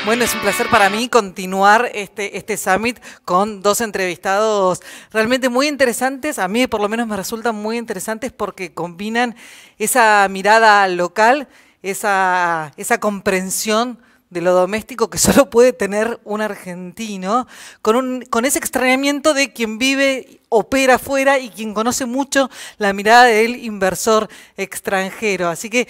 Bueno, es un placer para mí continuar este summit con dos entrevistados realmente muy interesantes. A mí por lo menos me resultan muy interesantes porque combinan esa mirada local, esa comprensión de lo doméstico que solo puede tener un argentino, con ese extrañamiento de quien vive, opera afuera y quien conoce mucho la mirada del inversor extranjero. Así que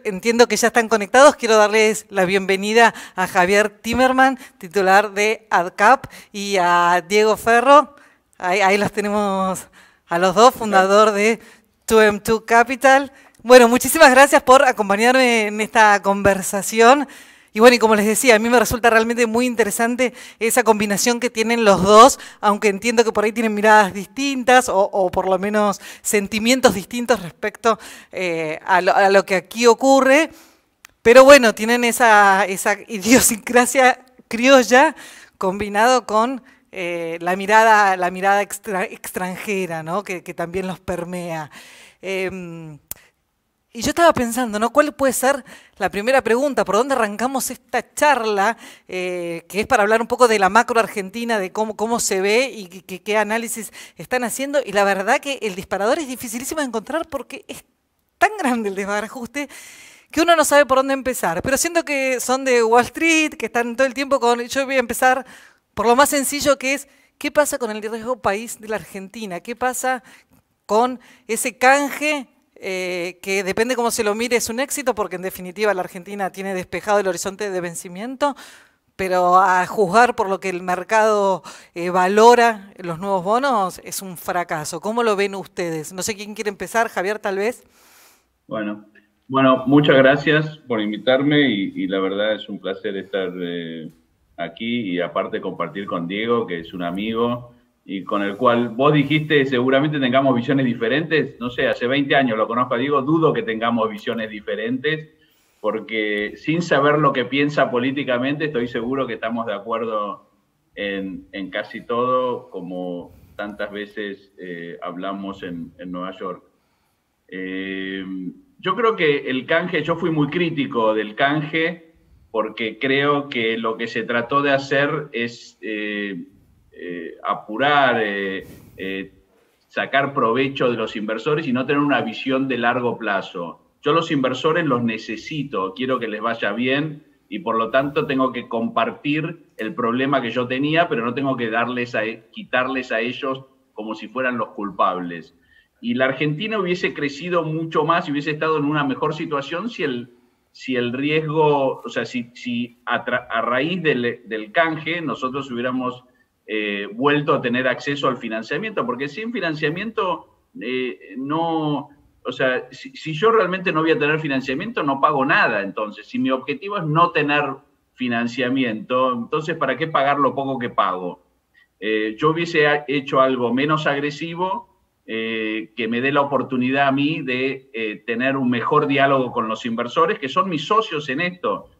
entiendo que ya están conectados, quiero darles la bienvenida a Javier Timerman, titular de AdCap, y a Diego Ferro, ahí los tenemos a los dos, fundador de 2M2 Capital. Bueno, muchísimas gracias por acompañarme en esta conversación. Y bueno, y como les decía, a mí me resulta realmente muy interesante esa combinación que tienen los dos, aunque entiendo que por ahí tienen miradas distintas o por lo menos sentimientos distintos respecto a lo que aquí ocurre. Pero bueno, tienen esa idiosincrasia criolla combinado con la mirada extranjera, ¿no? que también los permea. Y yo estaba pensando, ¿no? ¿Cuál puede ser la primera pregunta? ¿Por dónde arrancamos esta charla? Que es para hablar un poco de la macro argentina, de cómo se ve y qué análisis están haciendo. Y la verdad que el disparador es dificilísimo de encontrar porque es tan grande el desbarajuste que uno no sabe por dónde empezar. Pero siento que son de Wall Street, que están todo el tiempo con... Yo voy a empezar por lo más sencillo que es, ¿qué pasa con el riesgo país de la Argentina? ¿Qué pasa con ese canje? Que depende cómo se lo mire, es un éxito, porque en definitiva la Argentina tiene despejado el horizonte de vencimiento, pero a juzgar por lo que el mercado valora los nuevos bonos, es un fracaso. ¿Cómo lo ven ustedes? No sé quién quiere empezar, Javier, tal vez. Bueno, muchas gracias por invitarme y la verdad es un placer estar aquí y aparte compartir con Diego, que es un amigo y con el cual vos dijiste seguramente tengamos visiones diferentes. No sé, hace 20 años lo conozco a Diego, dudo que tengamos visiones diferentes, porque sin saber lo que piensa políticamente, estoy seguro que estamos de acuerdo en casi todo, como tantas veces hablamos en Nueva York. Yo creo que el canje, yo fui muy crítico del canje, porque creo que lo que se trató de hacer es apurar, sacar provecho de los inversores y no tener una visión de largo plazo. Yo los inversores los necesito, quiero que les vaya bien y por lo tanto tengo que compartir el problema que yo tenía, pero no tengo que quitarles a ellos como si fueran los culpables. Y la Argentina hubiese crecido mucho más y hubiese estado en una mejor situación si el riesgo, o sea, si a raíz del canje nosotros hubiéramos vuelto a tener acceso al financiamiento, porque sin financiamiento no, o sea, si yo realmente no voy a tener financiamiento, no pago nada. Entonces, si mi objetivo es no tener financiamiento, entonces, ¿para qué pagar lo poco que pago? Yo hubiese hecho algo menos agresivo, que me dé la oportunidad a mí de tener un mejor diálogo con los inversores, que son mis socios en esto.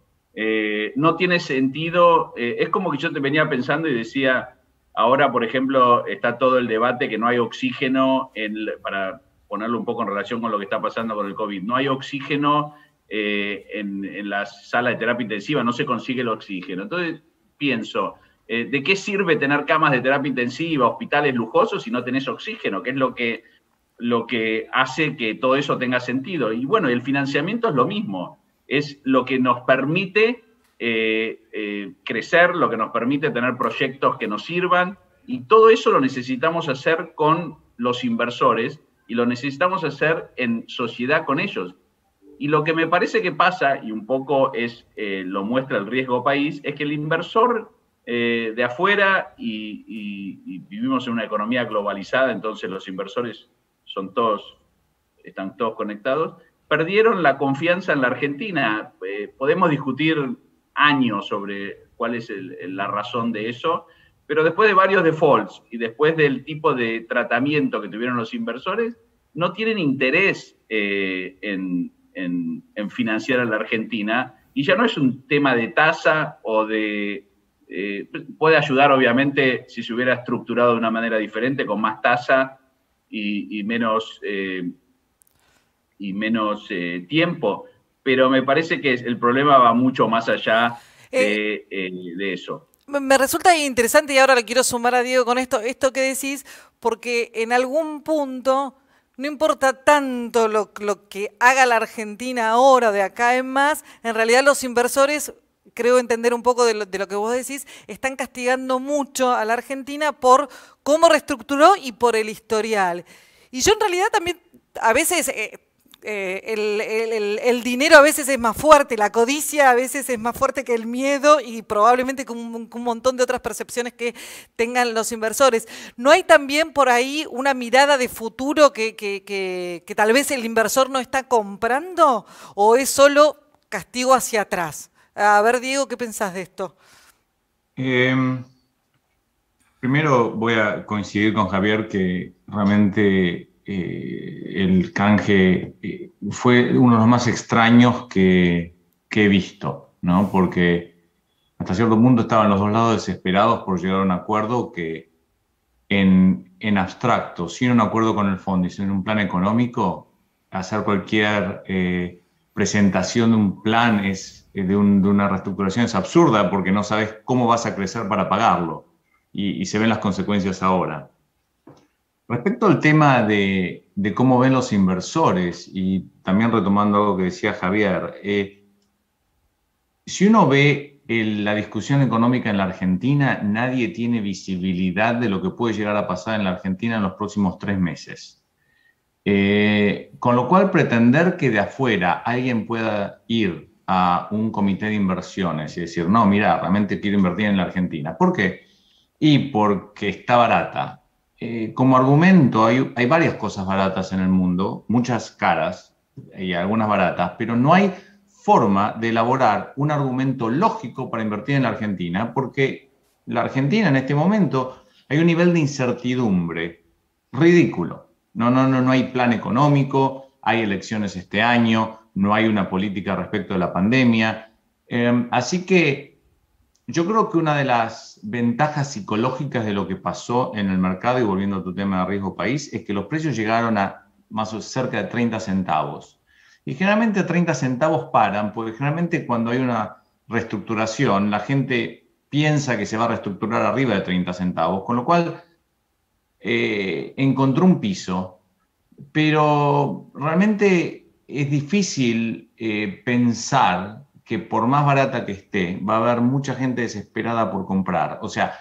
No tiene sentido, es como que yo te venía pensando y decía, ahora, por ejemplo, está todo el debate que no hay oxígeno, para ponerlo un poco en relación con lo que está pasando con el COVID, no hay oxígeno en las salas de terapia intensiva, no se consigue el oxígeno. Entonces, pienso, ¿de qué sirve tener camas de terapia intensiva, hospitales lujosos si no tenés oxígeno? Que es lo que hace que todo eso tenga sentido. Y bueno, el financiamiento es lo mismo, es lo que nos permite crecer, lo que nos permite tener proyectos que nos sirvan, y todo eso lo necesitamos hacer con los inversores y lo necesitamos hacer en sociedad con ellos. Y lo que me parece que pasa, y un poco lo muestra el riesgo país, es que el inversor de afuera, y vivimos en una economía globalizada, entonces los inversores están todos conectados, perdieron la confianza en la Argentina. Podemos discutir años sobre cuál es la razón de eso, pero después de varios defaults y después del tipo de tratamiento que tuvieron los inversores, no tienen interés en financiar a la Argentina, y ya no es un tema de tasa o de... puede ayudar, obviamente, si se hubiera estructurado de una manera diferente, con más tasa y menos tiempo, pero me parece que el problema va mucho más allá de eso. Me resulta interesante y ahora le quiero sumar a Diego con esto que decís, porque en algún punto no importa tanto lo que haga la Argentina ahora, de acá en más, en realidad los inversores, creo entender un poco de lo que vos decís, están castigando mucho a la Argentina por cómo reestructuró y por el historial. Y yo en realidad también, a veces... el dinero a veces es más fuerte, la codicia a veces es más fuerte que el miedo y probablemente con un montón de otras percepciones que tengan los inversores. ¿No hay también por ahí una mirada de futuro que tal vez el inversor no está comprando o es solo castigo hacia atrás? A ver, Diego, ¿qué pensás de esto? Primero voy a coincidir con Javier que realmente el canje fue uno de los más extraños que he visto, ¿no? Porque hasta cierto punto estaban los dos lados desesperados por llegar a un acuerdo que en abstracto, sin un acuerdo con el fondo y sin un plan económico, hacer cualquier presentación de un plan de una reestructuración es absurda porque no sabes cómo vas a crecer para pagarlo y se ven las consecuencias ahora. Respecto al tema de cómo ven los inversores, y también retomando algo que decía Javier, si uno ve la discusión económica en la Argentina, nadie tiene visibilidad de lo que puede llegar a pasar en la Argentina en los próximos 3 meses. Con lo cual, pretender que de afuera alguien pueda ir a un comité de inversiones y decir, no, mira, realmente quiero invertir en la Argentina. ¿Por qué? Y porque está barata. Como argumento, hay varias cosas baratas en el mundo, muchas caras y algunas baratas, pero no hay forma de elaborar un argumento lógico para invertir en la Argentina, porque la Argentina en este momento hay un nivel de incertidumbre ridículo. No hay plan económico, hay elecciones este año, no hay una política respecto de la pandemia. Así que yo creo que una de las ventajas psicológicas de lo que pasó en el mercado, y volviendo a tu tema de riesgo país, es que los precios llegaron a más o cerca de 30 centavos. Y generalmente 30 centavos paran, porque generalmente cuando hay una reestructuración, la gente piensa que se va a reestructurar arriba de 30 centavos, con lo cual encontró un piso. Pero realmente es difícil pensar que por más barata que esté, va a haber mucha gente desesperada por comprar. O sea,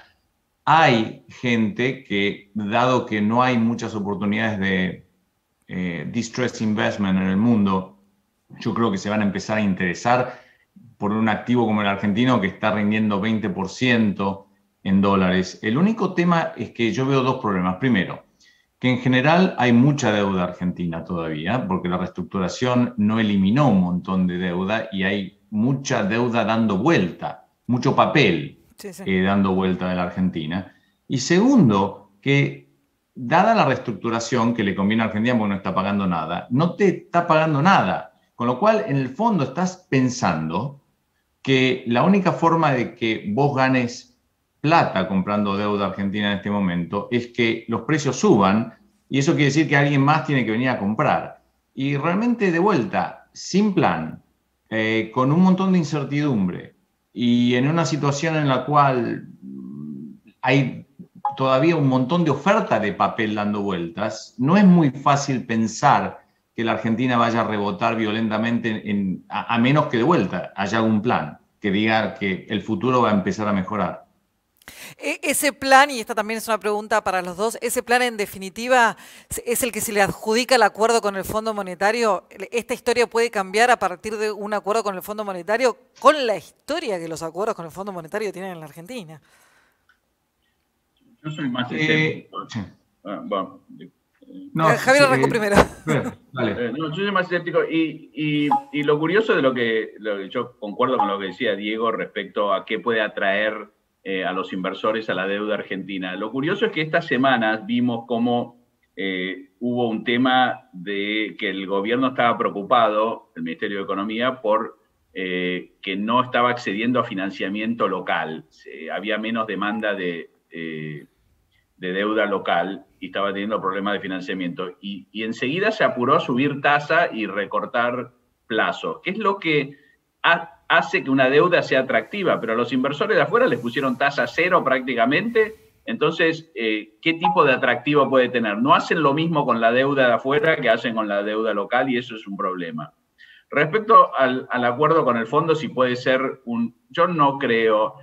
hay gente que, dado que no hay muchas oportunidades de distressed investment en el mundo, yo creo que se van a empezar a interesar por un activo como el argentino que está rindiendo 20% en dólares. El único tema es que yo veo dos problemas. Primero, que en general hay mucha deuda argentina todavía, porque la reestructuración no eliminó un montón de deuda y hay mucha deuda dando vuelta, mucho papel dando vuelta de la Argentina. Y segundo, que dada la reestructuración que le conviene a Argentina porque no está pagando nada, no te está pagando nada. Con lo cual, en el fondo, estás pensando que la única forma de que vos ganes plata comprando deuda argentina en este momento es que los precios suban y eso quiere decir que alguien más tiene que venir a comprar. Y realmente, de vuelta, sin plan, con un montón de incertidumbre y en una situación en la cual hay todavía un montón de oferta de papel dando vueltas, no es muy fácil pensar que la Argentina vaya a rebotar violentamente a menos que de vuelta haya algún plan que diga que el futuro va a empezar a mejorar. Ese plan, y esta también es una pregunta para los dos, ese plan en definitiva es el que se le adjudica el acuerdo con el Fondo Monetario. ¿Esta historia puede cambiar a partir de un acuerdo con el Fondo Monetario, con la historia que los acuerdos con el Fondo Monetario tienen en la Argentina? Yo soy más escéptico. Javier arrancó primero. Yo soy más escéptico y lo curioso de lo que yo concuerdo con lo que decía Diego respecto a qué puede atraer a los inversores a la deuda argentina. Lo curioso es que estas semanas vimos cómo hubo un tema de que el gobierno estaba preocupado, el Ministerio de Economía, por que no estaba accediendo a financiamiento local. Había menos demanda de deuda local y estaba teniendo problemas de financiamiento. Y enseguida se apuró a subir tasa y recortar plazos, que es lo que ha hace que una deuda sea atractiva, pero a los inversores de afuera les pusieron tasa cero prácticamente. Entonces, ¿qué tipo de atractivo puede tener? No hacen lo mismo con la deuda de afuera que hacen con la deuda local, y eso es un problema. Respecto al acuerdo con el fondo, si puede ser yo no creo,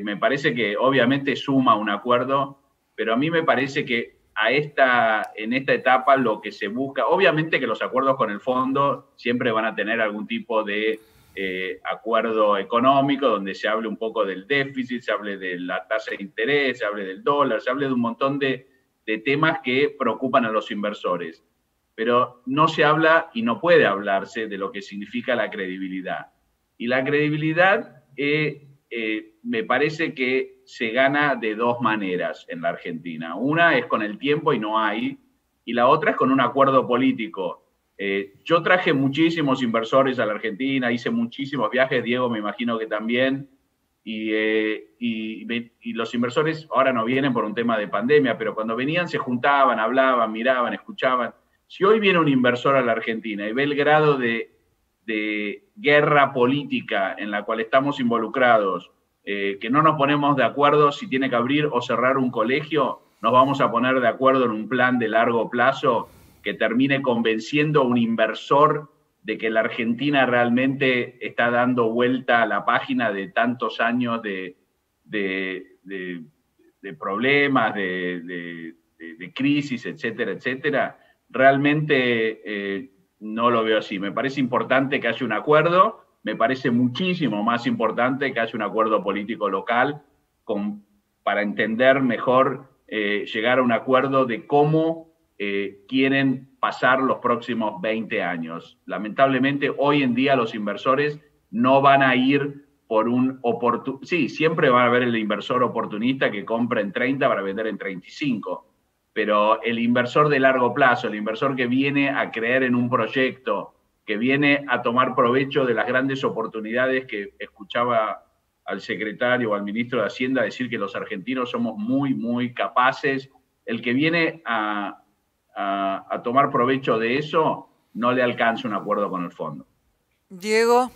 me parece que obviamente suma un acuerdo, pero a mí me parece que en esta etapa lo que se busca, obviamente que los acuerdos con el fondo siempre van a tener algún tipo de acuerdo económico, donde se hable un poco del déficit, se hable de la tasa de interés, se hable del dólar, se hable de un montón de temas que preocupan a los inversores. Pero no se habla y no puede hablarse de lo que significa la credibilidad. Y la credibilidad me parece que se gana de dos maneras en la Argentina. Una es con el tiempo y no hay, y la otra es con un acuerdo político. Yo traje muchísimos inversores a la Argentina, hice muchísimos viajes, Diego me imagino que también, y los inversores ahora no vienen por un tema de pandemia, pero cuando venían se juntaban, hablaban, miraban, escuchaban. Si hoy viene un inversor a la Argentina y ve el grado de guerra política en la cual estamos involucrados, que no nos ponemos de acuerdo si tiene que abrir o cerrar un colegio, nos vamos a poner de acuerdo en un plan de largo plazo que termine convenciendo a un inversor de que la Argentina realmente está dando vuelta a la página de tantos años de problemas, de crisis, etcétera, etcétera. Realmente no lo veo así. Me parece importante que haya un acuerdo, me parece muchísimo más importante que haya un acuerdo político local para entender mejor, llegar a un acuerdo de cómo quieren pasar los próximos 20 años. Lamentablemente, hoy en día los inversores no van a ir por sí, siempre va a haber el inversor oportunista que compra en 30 para vender en 35, pero el inversor de largo plazo, el inversor que viene a creer en un proyecto, que viene a tomar provecho de las grandes oportunidades, que escuchaba al secretario o al ministro de Hacienda decir que los argentinos somos muy, muy capaces. El que viene a tomar provecho de eso, no le alcanza un acuerdo con el fondo. Diego.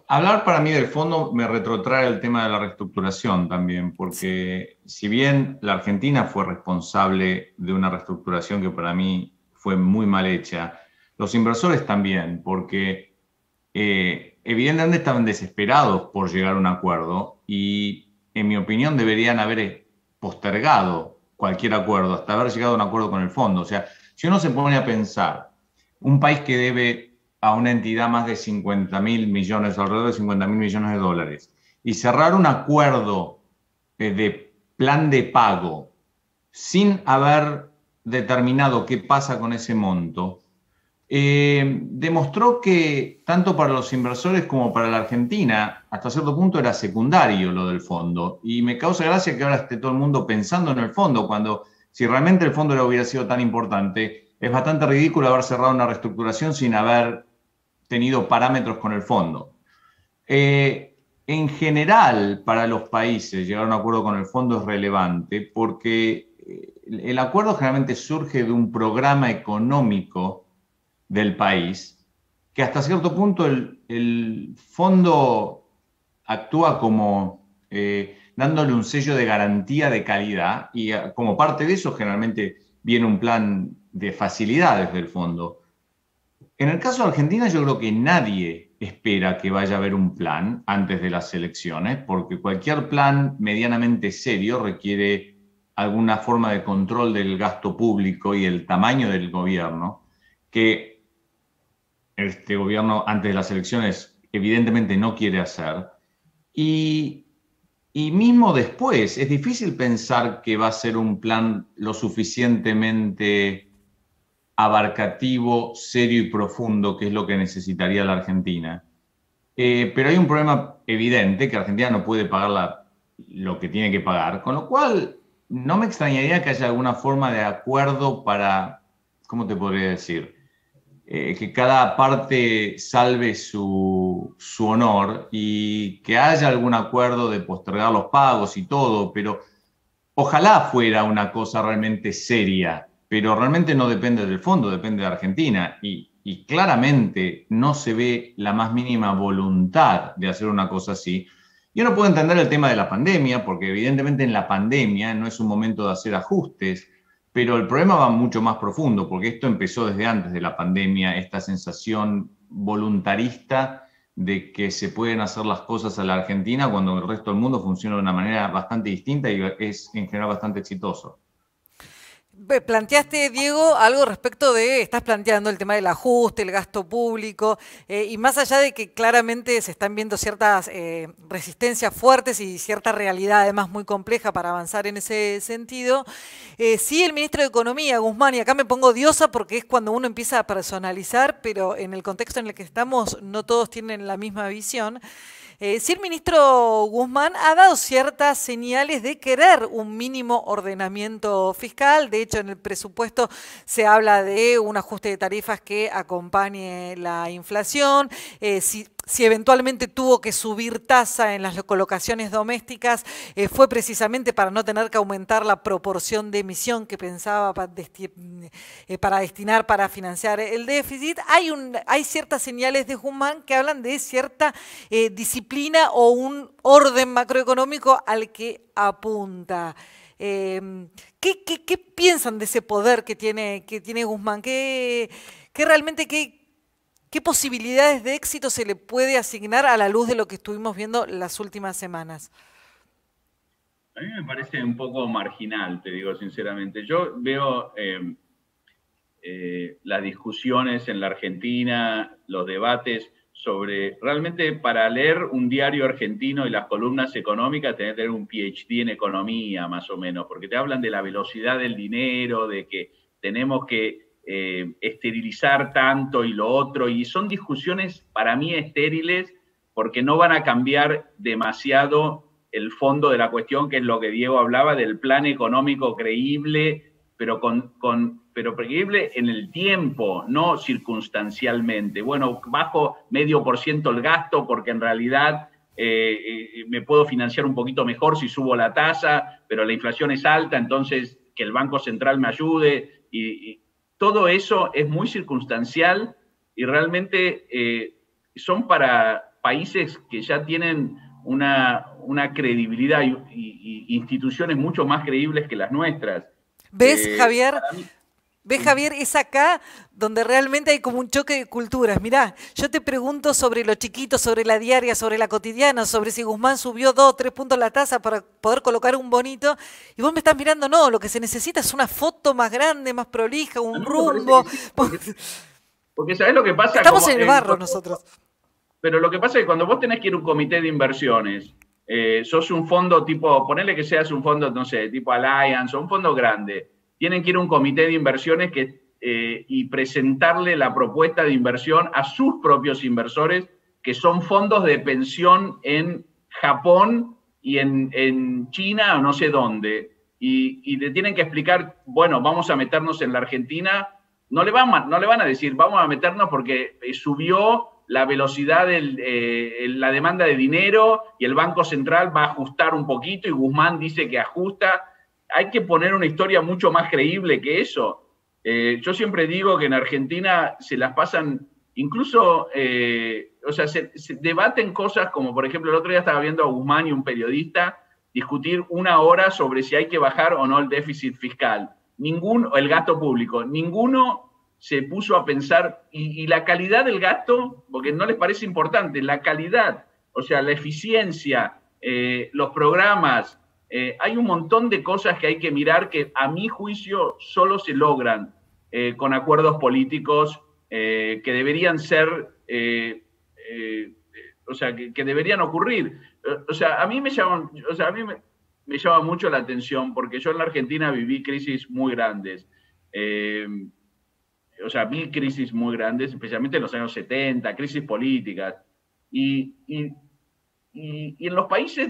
Hablar para mí del fondo me retrotrae el tema de la reestructuración también, porque si bien la Argentina fue responsable de una reestructuración que para mí fue muy mal hecha, los inversores también, porque evidentemente estaban desesperados por llegar a un acuerdo y, en mi opinión, deberían haber postergado cualquier acuerdo hasta haber llegado a un acuerdo con el fondo. O sea, si uno se pone a pensar, un país que debe a una entidad más de 50.000 millones, alrededor de 50.000 millones de dólares, y cerrar un acuerdo de plan de pago sin haber determinado qué pasa con ese monto, demostró que tanto para los inversores como para la Argentina, hasta cierto punto era secundario lo del fondo. Y me causa gracia que ahora esté todo el mundo pensando en el fondo, cuando si realmente el fondo hubiera sido tan importante, es bastante ridículo haber cerrado una reestructuración sin haber tenido parámetros con el fondo. En general, para los países, llegar a un acuerdo con el fondo es relevante porque el acuerdo generalmente surge de un programa económico del país, que hasta cierto punto el fondo actúa como dándole un sello de garantía de calidad, y como parte de eso generalmente viene un plan de facilidades del fondo. En el caso de Argentina, yo creo que nadie espera que vaya a haber un plan antes de las elecciones, porque cualquier plan medianamente serio requiere alguna forma de control del gasto público y el tamaño del gobierno, que este gobierno antes de las elecciones evidentemente no quiere hacer. Y mismo después, es difícil pensar que va a ser un plan lo suficientemente abarcativo, serio y profundo, que es lo que necesitaría la Argentina. Pero hay un problema evidente, que Argentina no puede pagar lo que tiene que pagar, con lo cual no me extrañaría que haya alguna forma de acuerdo para, ¿cómo te podría decir? Que cada parte salve su honor y que haya algún acuerdo de postergar los pagos y todo, pero ojalá fuera una cosa realmente seria, pero realmente no depende del fondo, depende de Argentina. Y y claramente no se ve la más mínima voluntad de hacer una cosa así. Yo no puedo entender el tema de la pandemia, porque evidentemente en la pandemia no es un momento de hacer ajustes, pero el problema va mucho más profundo, porque esto empezó desde antes de la pandemia, esta sensación voluntarista de que se pueden hacer las cosas a la Argentina cuando el resto del mundo funciona de una manera bastante distinta y es en general bastante exitoso. Planteaste, Diego, algo respecto de, estás planteando el tema del ajuste, el gasto público, y más allá de que claramente se están viendo ciertas resistencias fuertes y cierta realidad además muy compleja para avanzar en ese sentido, sí el ministro de Economía, Guzmán, y acá me pongo diosa porque es cuando uno empieza a personalizar, pero en el contexto en el que estamos no todos tienen la misma visión. Sí, el ministro Guzmán ha dado ciertas señales de querer un mínimo ordenamiento fiscal. De hecho, en el presupuesto se habla de un ajuste de tarifas que acompañe la inflación. Si eventualmente tuvo que subir tasa en las colocaciones domésticas, fue precisamente para no tener que aumentar la proporción de emisión que pensaba para destinar para financiar el déficit. Hay ciertas señales de Guzmán que hablan de cierta disciplina o un orden macroeconómico al que apunta. ¿Qué piensan de ese poder que tiene Guzmán? ¿Qué realmente qué posibilidades de éxito se le puede asignar a la luz de lo que estuvimos viendo las últimas semanas? A mí me parece un poco marginal, te digo sinceramente. Yo veo las discusiones en la Argentina, los debates sobre, realmente para leer un diario argentino y las columnas económicas tenés que tener un PhD en economía más o menos, porque te hablan de la velocidad del dinero, de que tenemos que esterilizar tanto y lo otro, y son discusiones para mí estériles porque no van a cambiar demasiado el fondo de la cuestión, que es lo que Diego hablaba del plan económico creíble, pero creíble en el tiempo, no circunstancialmente. Bueno, bajo 0,5% el gasto porque en realidad me puedo financiar un poquito mejor si subo la tasa, pero la inflación es alta, entonces que el Banco Central me ayude y todo eso es muy circunstancial y realmente son para países que ya tienen una credibilidad y instituciones mucho más creíbles que las nuestras. ¿Ves, Javier? ¿Ves, Javier? Es acá donde realmente hay como un choque de culturas. Mirá, yo te pregunto sobre lo chiquito, sobre la diaria, sobre la cotidiana, sobre si Guzmán subió 2 o 3 puntos la tasa para poder colocar un bonito, y vos me estás mirando, no, lo que se necesita es una foto más grande, más prolija, un rumbo. Sí, porque ¿sabés lo que pasa? Estamos en el barro nosotros. Pero lo que pasa es que cuando vos tenés que ir a un comité de inversiones, sos un fondo tipo, ponele que seas un fondo, no sé, tipo Allianz o un fondo grande, tienen que ir a un comité de inversiones y presentarle la propuesta de inversión a sus propios inversores, que son fondos de pensión en Japón y en China o no sé dónde. Y le tienen que explicar, bueno, vamos a meternos en la Argentina. No le van a decir, vamos a meternos porque subió la velocidad de la demanda de dinero y el Banco Central va a ajustar un poquito y Guzmán dice que ajusta. Hay que poner una historia mucho más creíble que eso. Yo siempre digo que en Argentina se las pasan, incluso, o sea, se debaten cosas como, por ejemplo, el otro día estaba viendo a Guzmán y un periodista discutir 1 hora sobre si hay que bajar o no el déficit fiscal. El gasto público. Ninguno se puso a pensar, y la calidad del gasto, porque no les parece importante, la calidad, o sea, la eficiencia, los programas, hay un montón de cosas que hay que mirar que a mi juicio solo se logran con acuerdos políticos que deberían ser, o sea, que deberían ocurrir. O sea, a mí me llama mucho la atención porque yo en la Argentina viví crisis muy grandes. O sea, vi crisis muy grandes, especialmente en los años 70, crisis políticas. Y en los países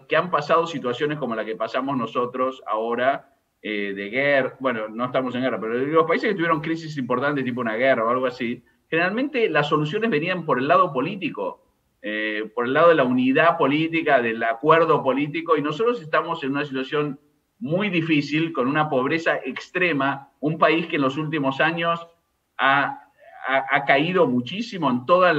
que han pasado situaciones como la que pasamos nosotros ahora, de guerra, bueno, no estamos en guerra, pero los países que tuvieron crisis importantes, tipo una guerra o algo así, generalmente las soluciones venían por el lado político, por el lado de la unidad política, del acuerdo político, y nosotros estamos en una situación muy difícil, con una pobreza extrema, un país que en los últimos años ha caído muchísimo en todos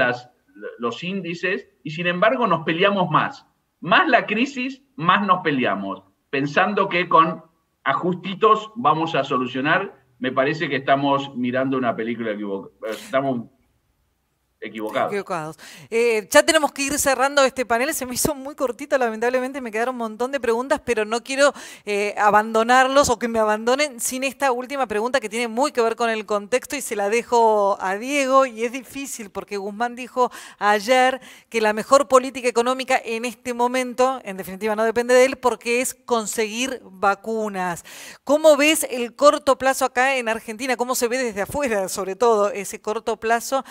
los índices y sin embargo nos peleamos más. Más la crisis, más nos peleamos, pensando que con ajustitos vamos a solucionar. Me parece que estamos mirando una película equivocada. Estamos equivocados. Ya tenemos que ir cerrando este panel, se me hizo muy cortito, lamentablemente me quedaron un montón de preguntas, pero no quiero abandonarlos o que me abandonen sin esta última pregunta que tiene muy que ver con el contexto y se la dejo a Diego, y es difícil porque Guzmán dijo ayer que la mejor política económica en este momento, en definitiva no depende de él, porque es conseguir vacunas. ¿Cómo ves el corto plazo acá en Argentina? ¿Cómo se ve desde afuera, sobre todo, ese corto plazo?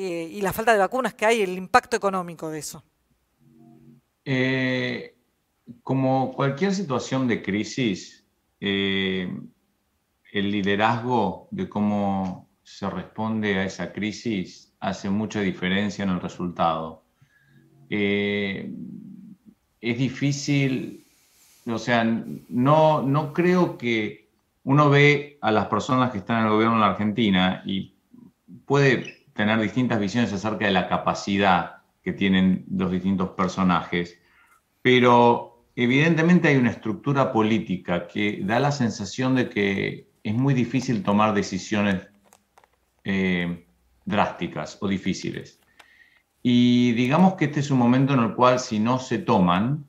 Y la falta de vacunas que hay, el impacto económico de eso. Como cualquier situación de crisis, el liderazgo de cómo se responde a esa crisis hace mucha diferencia en el resultado. Es difícil, o sea, no creo que uno ve a las personas que están en el gobierno de la Argentina y puede tener distintas visiones acerca de la capacidad que tienen los distintos personajes, pero evidentemente hay una estructura política que da la sensación de que es muy difícil tomar decisiones drásticas o difíciles. Y digamos que este es un momento en el cual si no se toman,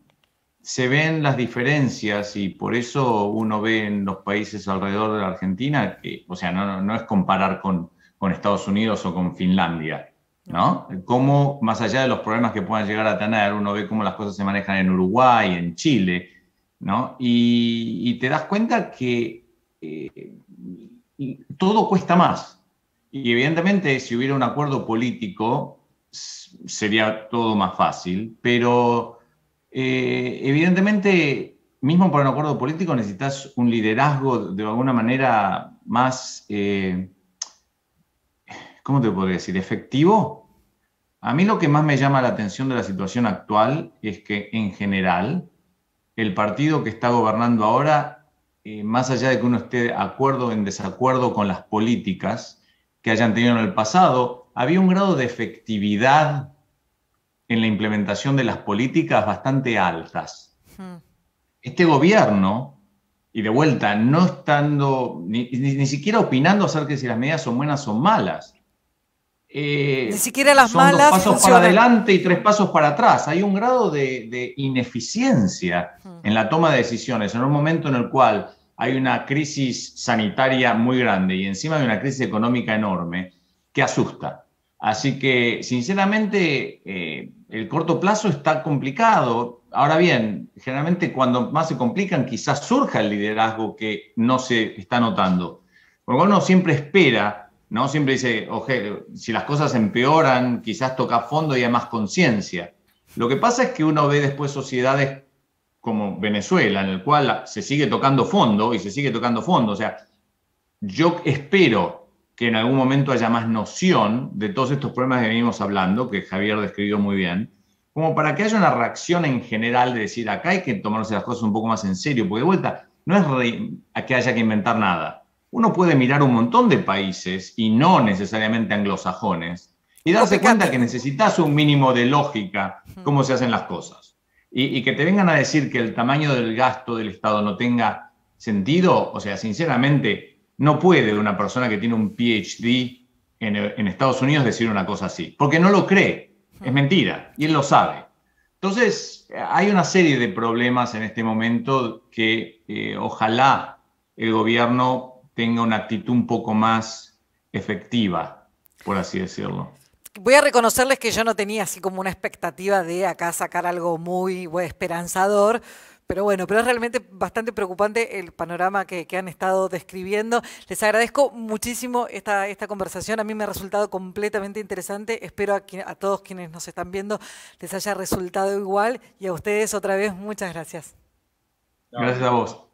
se ven las diferencias y por eso uno ve en los países alrededor de la Argentina que, o sea, no es comparar con Estados Unidos o con Finlandia, ¿no? Cómo, más allá de los problemas que puedan llegar a tener, uno ve cómo las cosas se manejan en Uruguay, en Chile, ¿no? Y te das cuenta que todo cuesta más. Y evidentemente, si hubiera un acuerdo político, sería todo más fácil, pero evidentemente, mismo para un acuerdo político necesitas un liderazgo de alguna manera más... ¿cómo te podría decir? ¿Efectivo? A mí lo que más me llama la atención de la situación actual es que, en general, el partido que está gobernando ahora, más allá de que uno esté de acuerdo o en desacuerdo con las políticas que hayan tenido en el pasado, había un grado de efectividad en la implementación de las políticas bastante altas. Este gobierno... Y de vuelta, no estando ni siquiera opinando acerca de si las medidas son buenas o malas. Ni siquiera las son malas 2 pasos funcionan. para adelante y 3 pasos para atrás. Hay un grado de ineficiencia en la toma de decisiones en un momento en el cual hay una crisis sanitaria muy grande y encima hay una crisis económica enorme que asusta. Así que, sinceramente, el corto plazo está complicado. Ahora bien, generalmente cuando más se complican quizás surja el liderazgo que no se está notando. Porque uno siempre espera, ¿no? Siempre dice, oye, si las cosas empeoran, quizás toca fondo y hay más conciencia. Lo que pasa es que uno ve después sociedades como Venezuela, en el cual se sigue tocando fondo y se sigue tocando fondo. O sea, yo espero que en algún momento haya más noción de todos estos problemas que venimos hablando, que Javier describió muy bien, como para que haya una reacción en general de decir, acá hay que tomarse las cosas un poco más en serio, porque de vuelta, no es que haya que inventar nada. Uno puede mirar un montón de países, y no necesariamente anglosajones, y darse cuenta que necesitas un mínimo de lógica cómo se hacen las cosas. Y que te vengan a decir que el tamaño del gasto del Estado no tenga sentido, o sea, sinceramente, no puede una persona que tiene un PhD en Estados Unidos decir una cosa así, porque no lo cree, es mentira, y él lo sabe. Entonces, hay una serie de problemas en este momento que ojalá el gobierno tenga una actitud un poco más efectiva, por así decirlo. Voy a reconocerles que yo no tenía así como una expectativa de acá sacar algo muy esperanzador, pero es realmente bastante preocupante el panorama que han estado describiendo. Les agradezco muchísimo esta conversación, a mí me ha resultado completamente interesante, espero a todos quienes nos están viendo les haya resultado igual y a ustedes otra vez muchas gracias. Gracias a vos.